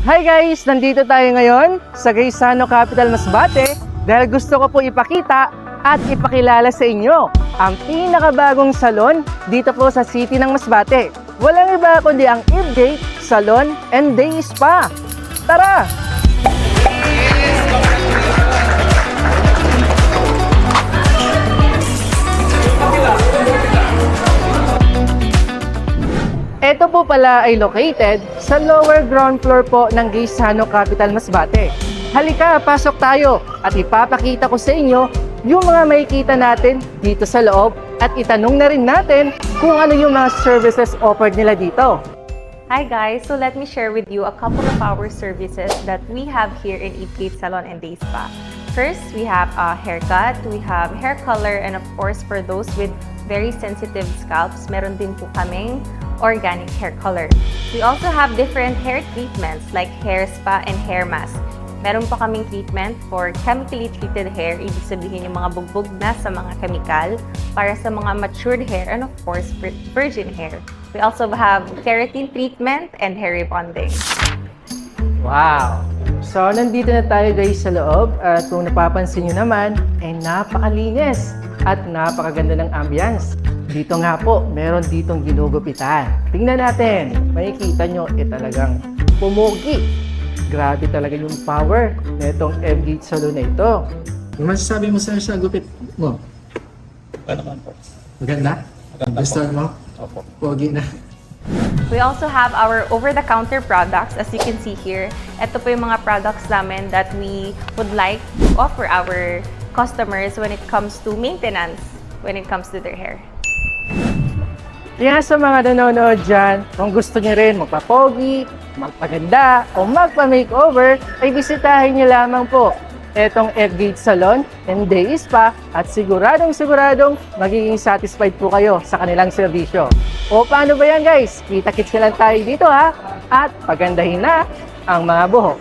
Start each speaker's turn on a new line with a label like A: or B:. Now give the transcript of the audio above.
A: Hi guys! Nandito tayo ngayon sa Gaisano Capital Masbate dahil gusto ko po ipakita at ipakilala sa inyo ang pinakabagong salon dito po sa city ng Masbate. Walang iba kundi ang Eve Gate Salon and Day Spa. Tara! Ito po pala ay located sa lower ground floor po ng Gaisano Capital Masbate. Halika, pasok tayo at ipapakita ko sa inyo yung mga makikita natin dito sa loob at itanong na rin natin kung ano yung mga services offered nila dito.
B: Hi guys, so let me share with you a couple of our services that we have here in Eve Gate Salon and Day Spa. First, we have a haircut, we have hair color, and of course for those with very sensitive scalps, meron din po kaming organic hair color. We also have different hair treatments like hair spa and hair mask. Meron pa kaming treatment for chemically treated hair, ibig sabihin yung mga bugbog na sa mga chemical para sa mga matured hair and of course virgin hair. We also have keratin treatment and hair rebonding.
A: Wow! So, nandito na tayo guys sa loob at kung napapansin nyo naman, ay napakalinis at napakaganda ng ambience. Dito nga po, meron ditong ginugupitan. Tingnan natin, makikita nyo, talagang pumugi. Grabe talaga yung power na itong Eve Gate Salon na ito. Yung masasabi mo sa gupit mo?
C: Ano naman po?
A: Maganda?
C: Maganda
A: Gusto
C: po.
A: mo?
C: Opo.
A: Pogi na.
B: We also have our over-the-counter products. As you can see here, ito po yung mga products namin that we would like to offer our customers when it comes to maintenance, when it comes to their hair.
A: Kaya sa mga nanonood dyan, kung gusto nyo rin magpapogi, magpaganda, o magpa-makeover, ay bisitahin nyo lamang po itong Eve Gate Salon and Day Spa at siguradong magiging satisfied po kayo sa kanilang serbisyo. O paano ba yan guys? Kita-kits na lang tayo dito ha at pagandahin na ang mga buhok.